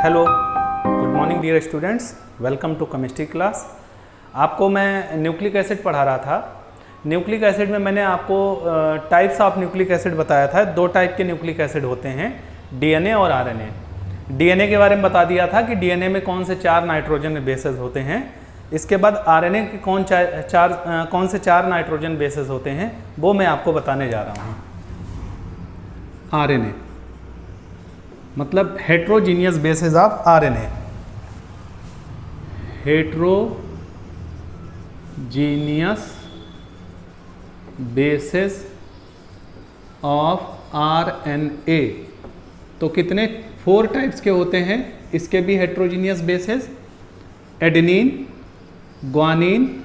Hello, good morning dear students, welcome to chemistry class. आपको मैं nucleic acid पढ़ा रहा था। न्यूक्लिक एसिड में मैंने आपको टाइप्स ऑफ न्यूक्लिक एसिड बताया था। दो टाइप के न्यूक्लिक एसिड होते हैं, डीएनए और आरएनए। डीएनए के बारे में बता दिया था कि डीएनए में कौन से 4 नाइट्रोजन बेसेस होते हैं। इसके बाद आरएनए के कौन से 4 नाइट्रोजन बेसेस होते हैं वो मैं आपको बताने जा रहा हूँ। आरएनए मतलब heterogeneous bases of RNA. Heterogeneous bases of RNA. तो कितने 4 टाइप्स के होते हैं इसके भी heterogeneous bases, adenine, guanine,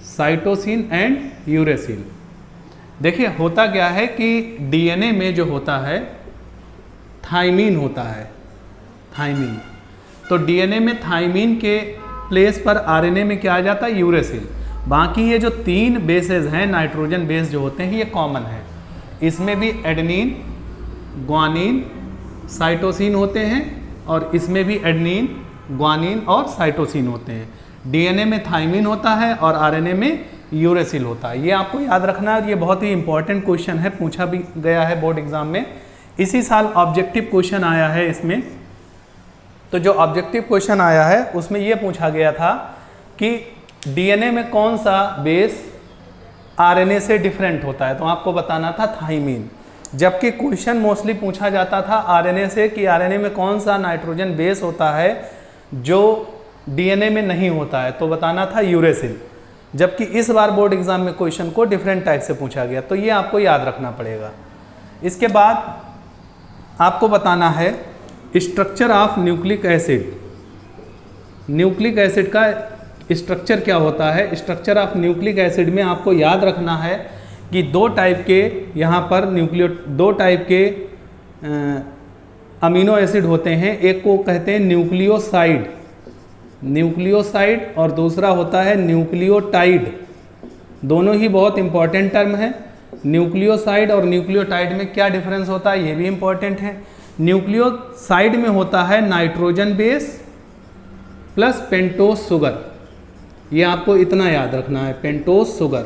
cytosine and uracil. देखिए होता क्या है कि डीएनए में जो होता है थाइमीन होता है, थाइमीन। तो डीएनए में थाइमीन के प्लेस पर आरएनए में क्या आ जाता है, यूरेसिल। बाकी ये जो 3 बेसेस हैं नाइट्रोजन बेस जो होते हैं ये कॉमन है। इसमें भी एडेनिन, ग्वानिन, साइटोसिन होते हैं और इसमें भी एडेनिन, ग्वानिन और साइटोसिन होते हैं। डीएनए में थाइमीन होता है और आरएनए में यूरेसिल होता है। ये आपको याद रखना है। ये बहुत ही इंपॉर्टेंट क्वेश्चन है, पूछा भी गया है बोर्ड एग्जाम में। इसी साल ऑब्जेक्टिव क्वेश्चन आया है इसमें। तो जो ऑब्जेक्टिव क्वेश्चन आया है उसमें ये पूछा गया था कि डीएनए में कौन सा बेस आरएनए से डिफरेंट होता है। तो आपको बताना था थाइमीन। जबकि क्वेश्चन मोस्टली पूछा जाता था आरएनए से कि आरएनए में कौन सा नाइट्रोजन बेस होता है जो डीएनए में नहीं होता है, तो बताना था यूरेसिल। जबकि इस बार बोर्ड एग्जाम में क्वेश्चन को डिफरेंट टाइप से पूछा गया, तो ये आपको याद रखना पड़ेगा। इसके बाद आपको बताना है structure of nucleic acid. Nucleic acid का स्ट्रक्चर क्या होता है। स्ट्रक्चर ऑफ न्यूक्लिक एसिड में आपको याद रखना है कि 2 टाइप के यहाँ पर 2 टाइप के अमीनो एसिड होते हैं। एक को कहते हैं न्यूक्लियोसाइड, न्यूक्लियोसाइड, और दूसरा होता है न्यूक्लियोटाइड। दोनों ही बहुत इंपॉर्टेंट टर्म है। न्यूक्लियोसाइड और न्यूक्लियोटाइड में क्या डिफरेंस होता है ये भी इंपॉर्टेंट है। न्यूक्लियोसाइड में होता है nitrogen base plus pentose sugar. ये आपको इतना याद रखना है, पेंटोज शुगर।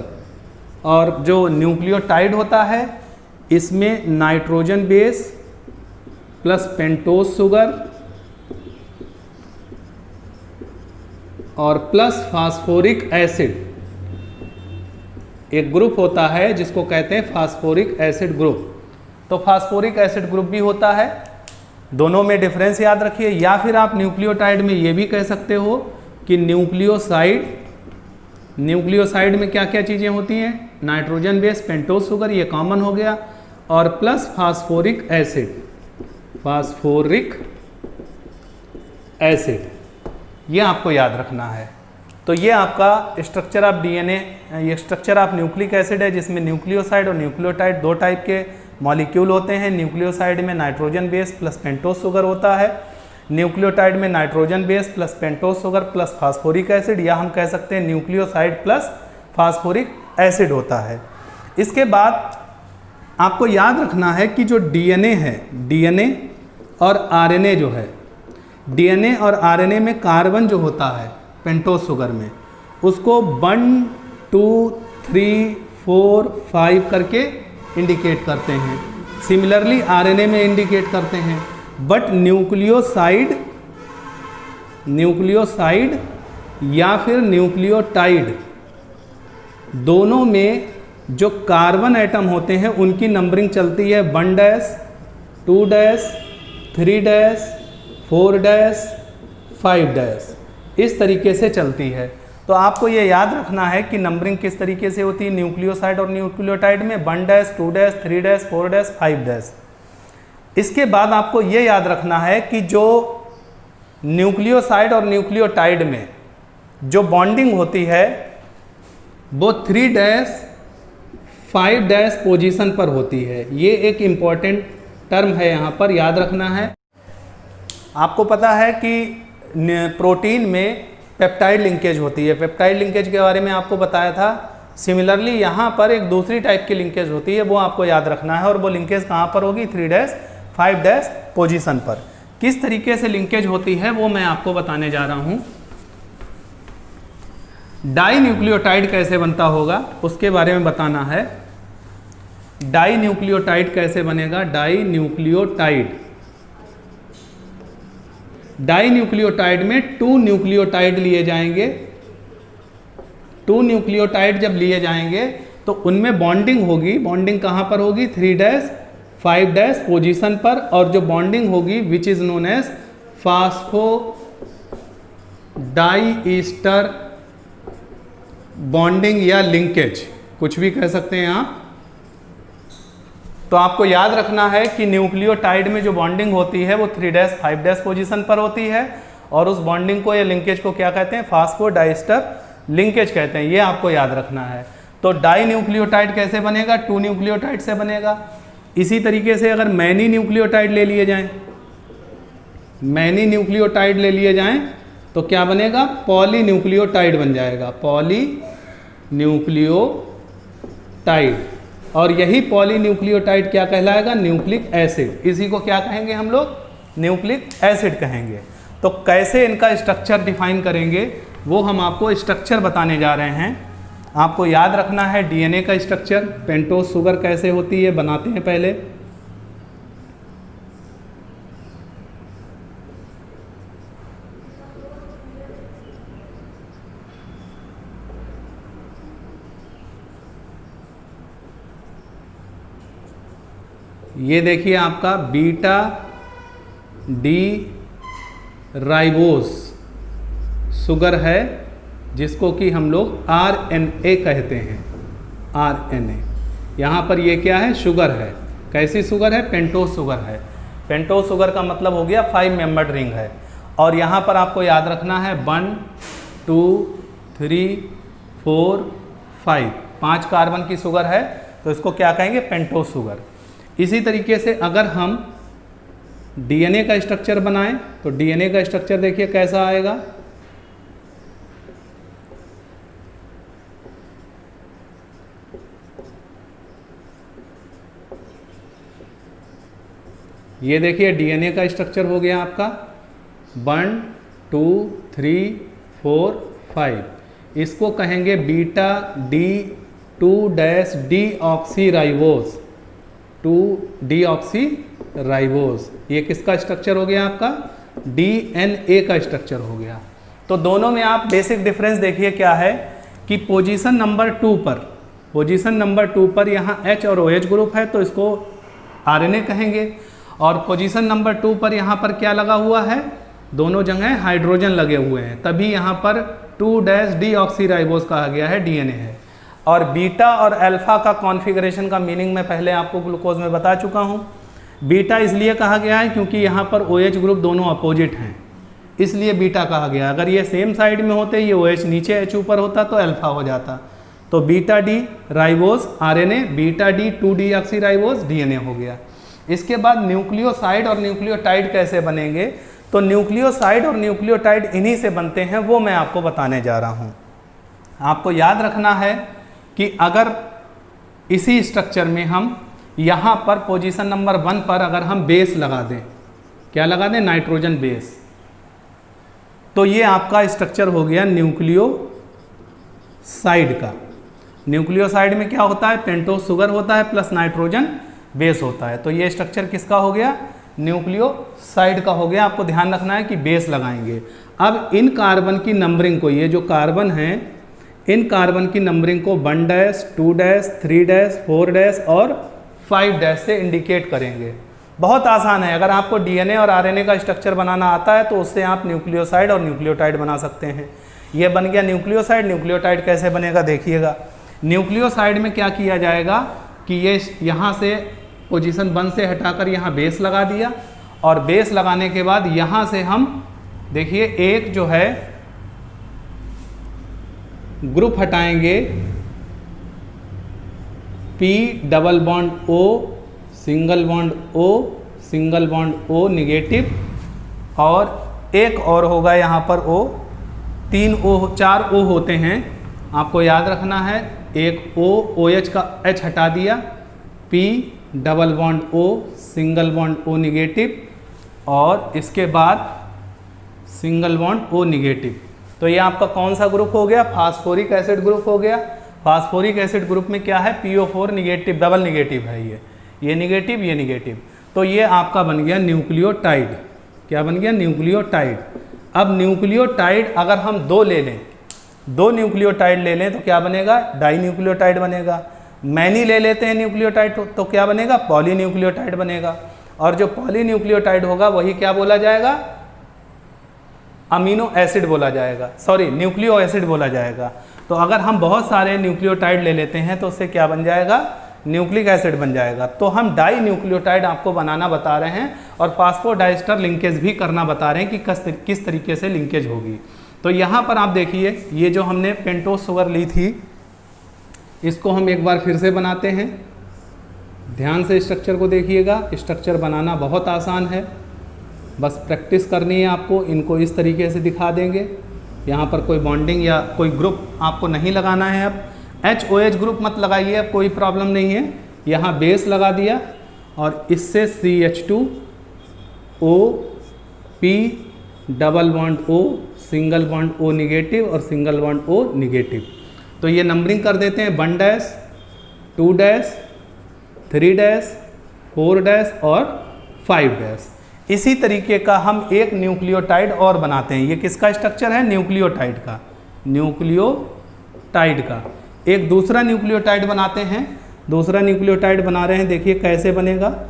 और जो न्यूक्लियोटाइड होता है इसमें nitrogen base plus pentose sugar और प्लस फास्फोरिक एसिड। एक ग्रुप होता है जिसको कहते हैं फास्फोरिक एसिड ग्रुप। तो फास्फोरिक एसिड ग्रुप भी होता है। दोनों में डिफरेंस याद रखिए। या फिर आप न्यूक्लियोटाइड में ये भी कह सकते हो कि न्यूक्लियोसाइड, न्यूक्लियोसाइड में क्या क्या चीज़ें होती हैं, नाइट्रोजन बेस, पेंटोज शुगर, ये कॉमन हो गया, और plus phosphoric acid, phosphoric acid, ये आपको याद रखना है। तो ये आपका स्ट्रक्चर ऑफ डीएनए, ये स्ट्रक्चर ऑफ न्यूक्लिक एसिड है जिसमें न्यूक्लियोसाइड और न्यूक्लियोटाइड 2 टाइप के मॉलिक्यूल होते हैं। न्यूक्लियोसाइड में nitrogen base plus pentose sugar होता है। न्यूक्लियोटाइड में nitrogen base plus pentose sugar plus phosphoric acid, या हम कह सकते हैं न्यूक्लियोसाइड प्लस फास्फोरिक एसिड होता है। इसके बाद आपको याद रखना है कि जो डीएनए है, डीएनए और आरएनए जो है, डीएनए और आरएनए में कार्बन जो होता है पेंटोज शुगर में, उसको 1, 2, 3, 4, 5 करके इंडिकेट करते हैं। सिमिलरली आरएनए में इंडिकेट करते हैं। बट न्यूक्लियोसाइड या फिर न्यूक्लियोटाइड, दोनों में जो कार्बन एटम होते हैं उनकी नंबरिंग चलती है 1 dash, 2 dash, 3 dash, 4 dash, 5 dash, इस तरीके से चलती है। तो आपको ये याद रखना है कि नंबरिंग किस तरीके से होती है न्यूक्लियोसाइड और न्यूक्लियोटाइड में, 1 dash, 2 dash, 3 dash, 4 dash, 5 dash. इसके बाद आपको ये याद रखना है कि जो न्यूक्लियोसाइड और न्यूक्लियोटाइड में जो बॉन्डिंग होती है वो 3 डैश, 5 डैश पोजीशन पर होती है। ये एक इम्पॉर्टेंट टर्म है, यहाँ पर याद रखना है। आपको पता है कि प्रोटीन में पेप्टाइड लिंकेज होती है। पेप्टाइड लिंकेज के बारे में आपको बताया था। सिमिलरली यहाँ पर एक दूसरी टाइप की लिंकेज होती है, वो आपको याद रखना है, और वो लिंकेज कहाँ पर होगी, 3' 5' पोजीशन पर। किस तरीके से लिंकेज होती है वो मैं आपको बताने जा रहा हूं। डाई न्यूक्लियोटाइड कैसे बनता होगा उसके बारे में बताना है। डाई न्यूक्लियोटाइड कैसे बनेगा? डाई न्यूक्लियोटाइड में 2 न्यूक्लियोटाइड लिए जाएंगे। 2 न्यूक्लियोटाइड जब लिए जाएंगे तो उनमें बॉन्डिंग होगी। बॉन्डिंग कहाँ पर होगी? 3' 5' पोजीशन पर, और जो बॉन्डिंग होगी which is known as phosphodiester bonding या लिंकेज, कुछ भी कह सकते हैं आप। तो आपको याद रखना है कि न्यूक्लियोटाइड में जो बॉन्डिंग होती है वो 3' 5' पोजीशन पर होती है, और उस बॉन्डिंग को या लिंकेज को क्या कहते हैं? फास्फोडाईस्टर लिंकेज कहते हैं। ये आपको याद रखना है। तो डाई न्यूक्लियोटाइड कैसे बनेगा? 2 न्यूक्लियोटाइड से बनेगा। इसी तरीके से अगर मैनी न्यूक्लियोटाइड ले लिए जाएं, मैनी न्यूक्लियोटाइड ले लिए जाएं तो क्या बनेगा? पॉली न्यूक्लियोटाइड बन जाएगा, पॉली न्यूक्लियोटाइड। और यही पॉली न्यूक्लियोटाइड क्या कहलाएगा? Nucleic acid. इसी को क्या कहेंगे हम लोग? न्यूक्लिक एसिड कहेंगे। तो कैसे इनका स्ट्रक्चर डिफाइन करेंगे वो हम आपको स्ट्रक्चर बताने जा रहे हैं। आपको याद रखना है डीएनए का स्ट्रक्चर। पेंटोज शुगर कैसे होती है बनाते हैं पहले। ये देखिए आपका बीटा डी राइबोस शुगर है, जिसको कि हम लोग RNA कहते हैं, RNA। यहाँ पर ये क्या है? शुगर है। कैसी शुगर है? पेंटोज शुगर है। पेंटोज शुगर का मतलब हो गया 5 मेंबर्ड रिंग है। और यहाँ पर आपको याद रखना है 1 2 3 4 5, 5 कार्बन की शुगर है, तो इसको क्या कहेंगे? Pentose sugar. इसी तरीके से अगर हम डीएनए का स्ट्रक्चर बनाएं तो डीएनए का स्ट्रक्चर देखिए कैसा आएगा। ये देखिए डीएनए का स्ट्रक्चर हो गया आपका 1 2 3 4 5। इसको कहेंगे बीटा डी 2-डीऑक्सीराइबोस, 2-डीऑक्सीराइबोस। ये किसका स्ट्रक्चर हो गया? आपका डीएनए का स्ट्रक्चर हो गया। तो दोनों में आप बेसिक डिफरेंस देखिए क्या है कि पोजीशन नंबर 2 पर यहाँ H और OH ग्रुप है तो इसको RNA कहेंगे, और पोजीशन नंबर 2 पर यहाँ पर क्या लगा हुआ है? दोनों जगह हाइड्रोजन लगे हुए हैं, तभी यहाँ पर 2-डीऑक्सीराइबोस कहा गया है, डीएनए है। और बीटा और अल्फा का कॉन्फ़िगरेशन का मीनिंग मैं पहले आपको ग्लूकोज में बता चुका हूँ। बीटा इसलिए कहा गया है क्योंकि यहाँ पर OH ग्रुप दोनों अपोजिट हैं, इसलिए बीटा कहा गया। अगर ये सेम साइड में होते, ये OH नीचे H ऊपर होता तो अल्फा हो जाता। तो beta D ribose RNA, beta D two deoxyribose DNA हो गया। इसके बाद न्यूक्लियोसाइड और न्यूक्लियोटाइड कैसे बनेंगे? तो न्यूक्लियोसाइड और न्यूक्लियोटाइड इन्हीं से बनते हैं, वो मैं आपको बताने जा रहा हूँ। आपको याद रखना है कि अगर इसी स्ट्रक्चर में हम यहाँ पर पोजीशन नंबर 1 पर अगर हम बेस लगा दें, क्या लगा दें? नाइट्रोजन बेस, तो ये आपका स्ट्रक्चर हो गया न्यूक्लियोसाइड का। न्यूक्लियोसाइड में क्या होता है? पेंटोज शुगर होता है प्लस नाइट्रोजन बेस होता है। तो ये स्ट्रक्चर किसका हो गया? न्यूक्लियोसाइड का हो गया। आपको ध्यान रखना है कि बेस लगाएंगे। अब इन कार्बन की नंबरिंग को, ये जो कार्बन हैं, इन कार्बन की नंबरिंग को 1 2 3 4 और 5 से इंडिकेट करेंगे। बहुत आसान है। अगर आपको डीएनए और आरएनए का स्ट्रक्चर बनाना आता है तो उससे आप न्यूक्लियोसाइड और न्यूक्लियोटाइड बना सकते हैं। ये बन गया न्यूक्लियोसाइड। न्यूक्लियोटाइड कैसे बनेगा देखिएगा। न्यूक्लियोसाइड में क्या किया जाएगा कि ये यहाँ से पोजीशन 1 से हटाकर यहाँ बेस लगा दिया, और बेस लगाने के बाद यहाँ से हम देखिए एक जो है ग्रुप हटाएंगे, P double bond O single bond O single bond O negative, और एक और होगा यहाँ पर O, 3 O 4 O होते हैं। आपको याद रखना है, एक O OH का H हटा दिया, P double bond O, single bond O negative, और इसके बाद सिंगल बॉन्ड O निगेटिव। तो ये आपका कौन सा ग्रुप हो गया? फास्फोरिक एसिड ग्रुप हो गया। फास्फोरिक एसिड ग्रुप में क्या है? PO4 निगेटिव, डबल निगेटिव है ये निगेटिव, ये निगेटिव। तो ये आपका बन गया न्यूक्लियोटाइड। क्या बन गया? न्यूक्लियोटाइड। अब न्यूक्लियोटाइड अगर हम दो ले लें, दो न्यूक्लियोटाइड ले लें तो क्या बनेगा? डाई न्यूक्लियोटाइड बनेगा। मैनी ले लेते हैं न्यूक्लियोटाइड तो क्या बनेगा? पॉली न्यूक्लियोटाइड बनेगा। और जो पॉली न्यूक्लियोटाइड होगा वही क्या बोला जाएगा? अमीनो एसिड बोला जाएगा, सॉरी न्यूक्लियो एसिड बोला जाएगा। तो अगर हम बहुत सारे न्यूक्लियोटाइड ले लेते हैं तो उससे क्या बन जाएगा? न्यूक्लिक एसिड बन जाएगा। तो हम डाई न्यूक्लियोटाइड आपको बनाना बता रहे हैं और फास्फोडाइस्टर लिंकेज भी करना बता रहे हैं कि किस तरीके से लिंकेज होगी। तो यहाँ पर आप देखिए, ये जो हमने पेंटोज शुगर ली थी इसको हम एक बार फिर से बनाते हैं। ध्यान से स्ट्रक्चर को देखिएगा। स्ट्रक्चर बनाना बहुत आसान है, बस प्रैक्टिस करनी है आपको। इनको इस तरीके से दिखा देंगे। यहाँ पर कोई बॉन्डिंग या कोई ग्रुप आपको नहीं लगाना है। अब HOH ग्रुप मत लगाइए, अब कोई प्रॉब्लम नहीं है। यहाँ बेस लगा दिया और इससे CH2O P double bond O, single bond O negative और सिंगल बॉन्ड O निगेटिव। तो ये नंबरिंग कर देते हैं 1 डैश 2 डैश 3 डैश 4 डैश और 5 डैश। इसी तरीके का हम एक न्यूक्लियोटाइड और बनाते हैं। ये किसका स्ट्रक्चर है? न्यूक्लियोटाइड का। न्यूक्लियोटाइड का एक दूसरा न्यूक्लियोटाइड बनाते हैं। दूसरा न्यूक्लियोटाइड बना रहे हैं, देखिए कैसे बनेगा।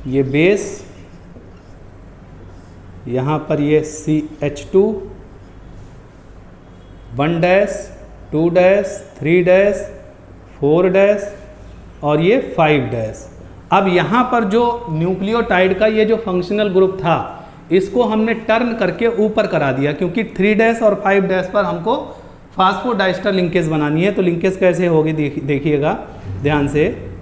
ये बेस, यहाँ पर ये CH2 1 dash 2 dash 3 dash 4 dash और ये 5 डैश। अब यहाँ पर जो न्यूक्लियोटाइड का ये जो फंक्शनल ग्रुप था इसको हमने टर्न करके ऊपर करा दिया, क्योंकि 3 डैश और 5 डैश पर हमको फास्फोडाइस्टर लिंकेज बनानी है। तो लिंकेज कैसे होगी देखिएगा ध्यान से।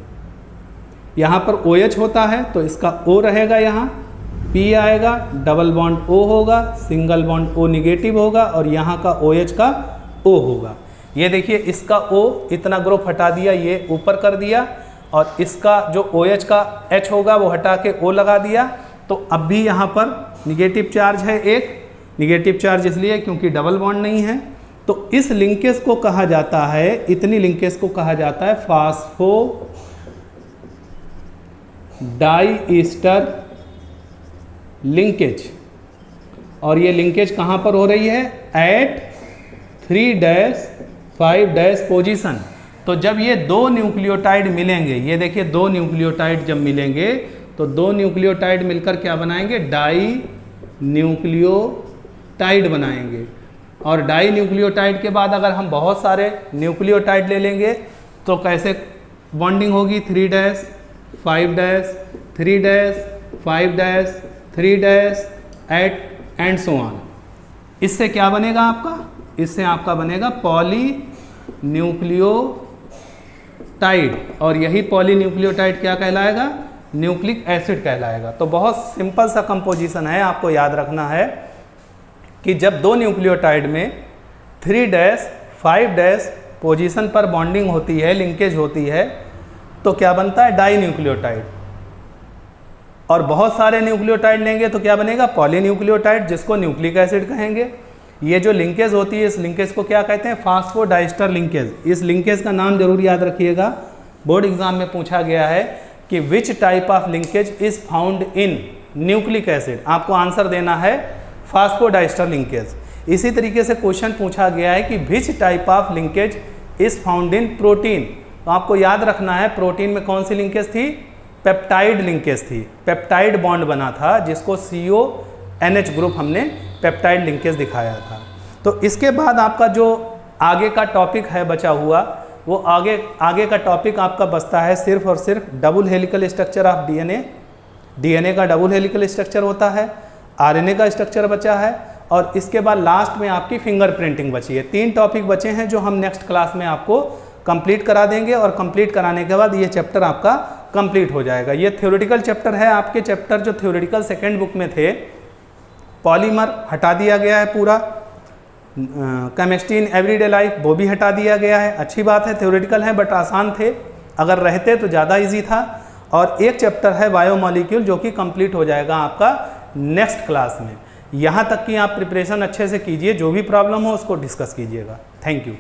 यहाँ पर OH होता है तो इसका O रहेगा, यहाँ P आएगा, डबल बॉन्ड O होगा, सिंगल बॉन्ड O निगेटिव होगा और यहाँ का OH का O होगा। ये देखिए इसका O इतना ग्रुप हटा दिया, ये ऊपर कर दिया, और इसका जो OH का H होगा वो हटा के O लगा दिया। तो अब भी यहाँ पर निगेटिव चार्ज है, एक निगेटिव चार्ज इसलिए क्योंकि डबल बॉन्ड नहीं है। तो इस लिंकेज को कहा जाता है, इतनी लिंकेज को कहा जाता है फास्फो डाईस्टर लिंकेज। और ये लिंकेज कहाँ पर हो रही है? At 3 dash 5 dash position. तो जब ये दो न्यूक्लियोटाइड मिलेंगे, ये देखिए दो न्यूक्लियोटाइड जब मिलेंगे तो दो न्यूक्लियोटाइड मिलकर क्या बनाएंगे? डाई न्यूक्लियोटाइड बनाएंगे। और डाई न्यूक्लियोटाइड के बाद अगर हम बहुत सारे न्यूक्लियोटाइड ले लेंगे तो कैसे बॉन्डिंग होगी? 3 dash 5 dash 3 dash 5 dash 3 dash and so on. इससे क्या बनेगा आपका? इससे आपका बनेगा पॉली न्यूक्लियोटाइड। और यही पॉली न्यूक्लियोटाइड क्या कहलाएगा? न्यूक्लिक एसिड कहलाएगा। तो बहुत सिंपल सा कंपोजिशन है, आपको याद रखना है कि जब दो न्यूक्लियोटाइड में 3 डैश 5 डैश पोजीशन पर बॉन्डिंग होती है, लिंकेज होती है, तो क्या बनता है? Dinucleotide. और बहुत सारे न्यूक्लियोटाइड लेंगे तो क्या बनेगा? पॉली न्यूक्लियोटाइड, जिसको न्यूक्लिक एसिड कहेंगे। ये जो लिंकेज होती है इस लिंकेज को क्या कहते हैं? Phosphodiester linkage. इस लिंकेज का नाम जरूर याद रखिएगा, बोर्ड एग्जाम में पूछा गया है कि which type of linkage is found in nucleic acid. आपको आंसर देना है फास्फोडाइस्टर लिंकेज। इसी तरीके से क्वेश्चन पूछा गया है कि which type of linkage is found in protein. तो आपको याद रखना है प्रोटीन में कौन सी लिंकेज थी? पेप्टाइड लिंकेज थी। पेप्टाइड बॉन्ड बना था जिसको CONH ग्रुप हमने पेप्टाइड लिंकेज दिखाया था। तो इसके बाद आपका जो आगे का टॉपिक है बचा हुआ, वो आगे का टॉपिक आपका बचता है सिर्फ और सिर्फ double helical structure of DNA का डबल हेलिकल स्ट्रक्चर होता है, RNA का स्ट्रक्चर बचा है, और इसके बाद लास्ट में आपकी फिंगरप्रिंटिंग बची है। 3 टॉपिक बचे हैं जो हम नेक्स्ट क्लास में आपको कंप्लीट करा देंगे, और कंप्लीट कराने के बाद ये चैप्टर आपका कंप्लीट हो जाएगा। ये थ्योरेटिकल चैप्टर है। आपके चैप्टर जो थ्योरेटिकल सेकेंड बुक में थे, पॉलीमर हटा दिया गया है पूरा, केमिस्ट्री इन एवरीडे लाइफ वो भी हटा दिया गया है। अच्छी बात है, थ्योरेटिकल है बट आसान थे, अगर रहते तो ज़्यादा इजी था। और एक चैप्टर है बायोमॉलिक्यूल जो कि कंप्लीट हो जाएगा आपका नेक्स्ट क्लास में। यहाँ तक कि आप प्रिपरेशन अच्छे से कीजिए, जो भी प्रॉब्लम हो उसको डिस्कस कीजिएगा। Thank you.